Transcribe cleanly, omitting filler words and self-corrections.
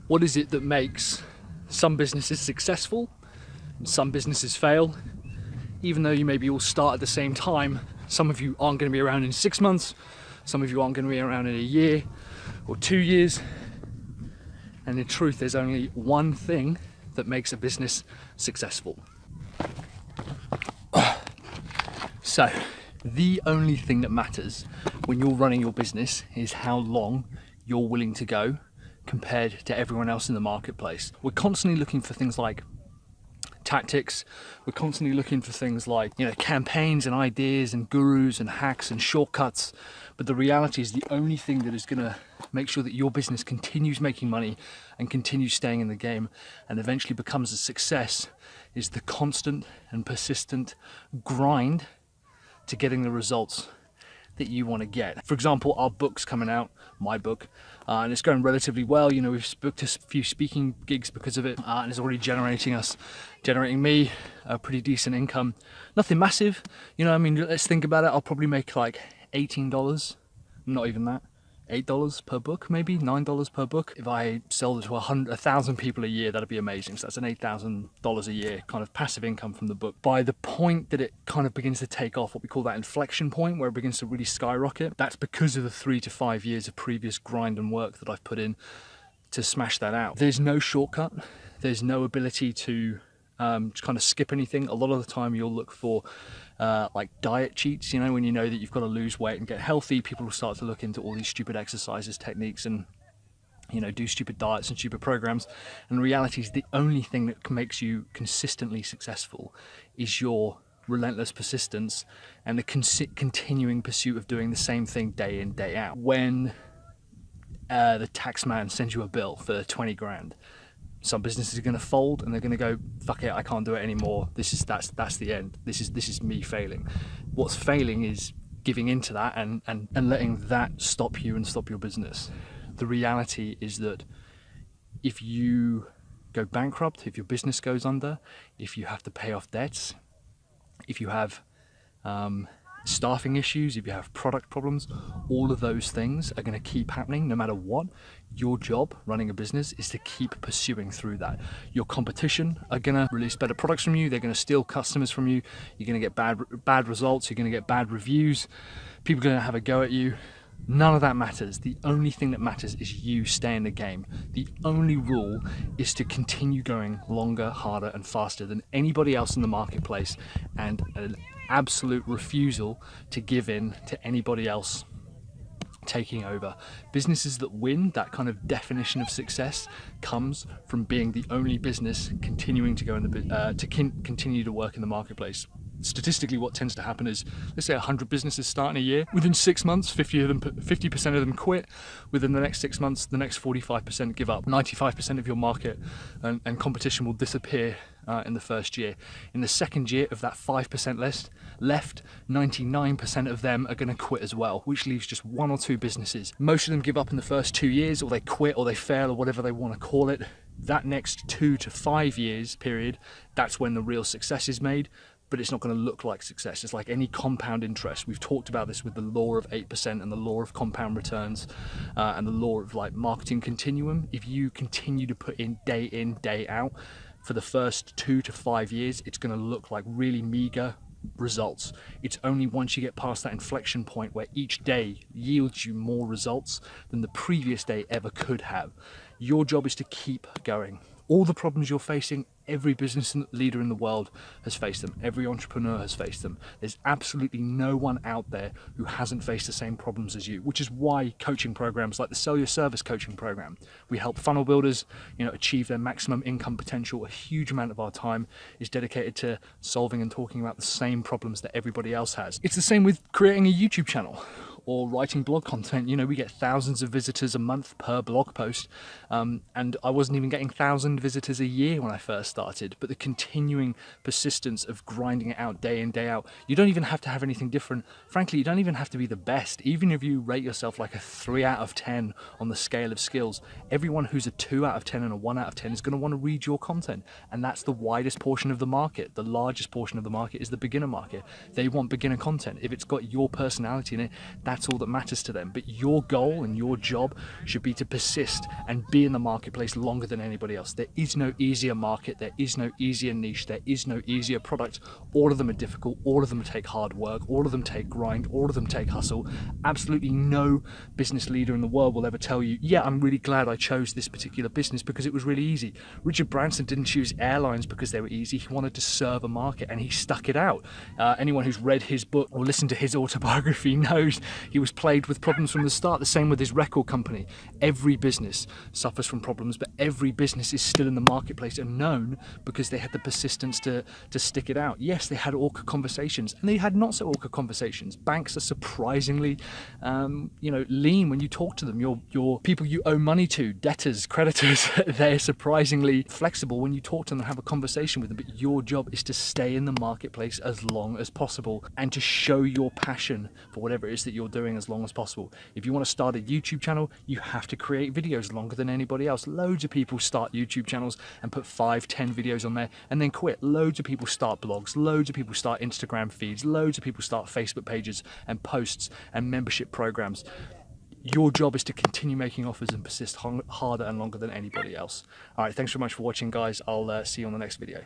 What is it that makes some businesses successful and some businesses fail? Even though you maybe all start at the same time, some of you aren't going to be around in 6 months, some of you aren't going to be around in a year or 2 years. And in truth, there's only one thing that makes a business successful. So, the only thing that matters when you're running your business is how long you're willing to go compared to everyone else in the marketplace. We're constantly looking for things like tactics. We're constantly looking for things like, campaigns and ideas and gurus and hacks and shortcuts. But the reality is the only thing that is going to make sure that your business continues making money and continues staying in the game and eventually becomes a success is the constant and persistent grind to getting the results that you want to get. For example, our book's coming out, my book, and it's going relatively well. We've booked a few speaking gigs because of it, and it's already generating me a pretty decent income. Nothing massive, let's think about it. I'll probably make like $18, not even that. $8 per book, maybe $9 per book. If I sell it to 1,000 people a year, that'd be amazing. So that's an $8,000 a year kind of passive income from the book. By the point that it kind of begins to take off, what we call that inflection point, where it begins to really skyrocket, that's because of the 3 to 5 years of previous grind and work that I've put in to smash that out. There's no shortcut. There's no ability to just kind of skip anything. A lot of the time you'll look for like diet cheats, when you know that you've got to lose weight and get healthy, people will start to look into all these stupid exercises, techniques, and do stupid diets and stupid programs. And the reality is the only thing that makes you consistently successful is your relentless persistence and the continuing pursuit of doing the same thing day in, day out. When the tax man sends you a bill for 20 grand, some businesses are going to fold and they're going to go, fuck it, I can't do it anymore. That's the end. This is me failing. What's failing is giving into that and letting that stop you and stop your business. The reality is that if you go bankrupt, if your business goes under, if you have to pay off debts, if you have staffing issues, if you have product problems, all of those things are going to keep happening no matter what. Your job running a business is to keep pursuing through that. Your competition are going to release better products from you. They're going to steal customers from you. You're going to get bad results. You're going to get bad reviews. People are going to have a go at you. None of that matters. The only thing that matters is you stay in the game. The only rule is to continue going longer, harder, and faster than anybody else in the marketplace, and an absolute refusal to give in to anybody else taking over. Businesses that win, that kind of definition of success, comes from being the only business continuing to go in the continue to work in the marketplace. Statistically, what tends to happen is, let's say 100 businesses start in a year. Within 6 months, 50% of them quit. Within the next 6 months, the next 45% give up. 95% of your market and competition will disappear in the first year. In the second year of that 5% left, 99% of them are going to quit as well, which leaves just 1 or 2 businesses. Most of them give up in the first 2 years, or they quit, or they fail, or whatever they want to call it. That next 2 to 5 years period, that's when the real success is made. But it's not going to look like success. It's like any compound interest. We've talked about this with the law of 8% and the law of compound returns and the law of like marketing continuum. If you continue to put in, day out, for the first 2 to 5 years, it's going to look like really meager results. It's only once you get past that inflection point where each day yields you more results than the previous day ever could have. Your job is to keep going. All the problems you're facing, every business leader in the world has faced them. Every entrepreneur has faced them. There's absolutely no one out there who hasn't faced the same problems as you, which is why coaching programs like the Sell Your Service coaching program, we help funnel builders, achieve their maximum income potential. A huge amount of our time is dedicated to solving and talking about the same problems that everybody else has. It's the same with creating a YouTube channel or writing blog content. We get thousands of visitors a month per blog post, and I wasn't even getting 1,000 visitors a year when I first started. But the continuing persistence of grinding it out day in, day out, you don't even have to have anything different. Frankly, you don't even have to be the best. Even if you rate yourself like a 3 out of 10 on the scale of skills, everyone who's a 2 out of 10 and a 1 out of 10 is going to want to read your content. And that's the widest portion of the market. The largest portion of the market is the beginner market. They want beginner content. If it's got your personality in it, that's that's all that matters to them. But your goal and your job should be to persist and be in the marketplace longer than anybody else. There is no easier market, there is no easier niche, there is no easier product. All of them are difficult, all of them take hard work, all of them take grind, all of them take hustle. Absolutely no business leader in the world will ever tell you, yeah, I'm really glad I chose this particular business because it was really easy. Richard Branson didn't choose airlines because they were easy. He wanted to serve a market and he stuck it out. Anyone who's read his book or listened to his autobiography knows he was plagued with problems from the start. The same with his record company. Every business suffers from problems, but every business is still in the marketplace and known because they had the persistence to stick it out. Yes, they had awkward conversations and they had not so awkward conversations. Banks are surprisingly lean when you talk to them. Your people you owe money to, debtors, creditors, they're surprisingly flexible when you talk to them and have a conversation with them. But your job is to stay in the marketplace as long as possible and to show your passion for whatever it is that you're doing as long as possible. If you want to start a YouTube channel, you have to create videos longer than anybody else. Loads of people start YouTube channels and put 5-10 videos on there and then quit. Loads of people start blogs, loads of people start Instagram feeds, loads of people start Facebook pages and posts and membership programs. Your job is to continue making offers and persist harder and longer than anybody else. All right, thanks very much for watching, guys. I'll see you on the next video.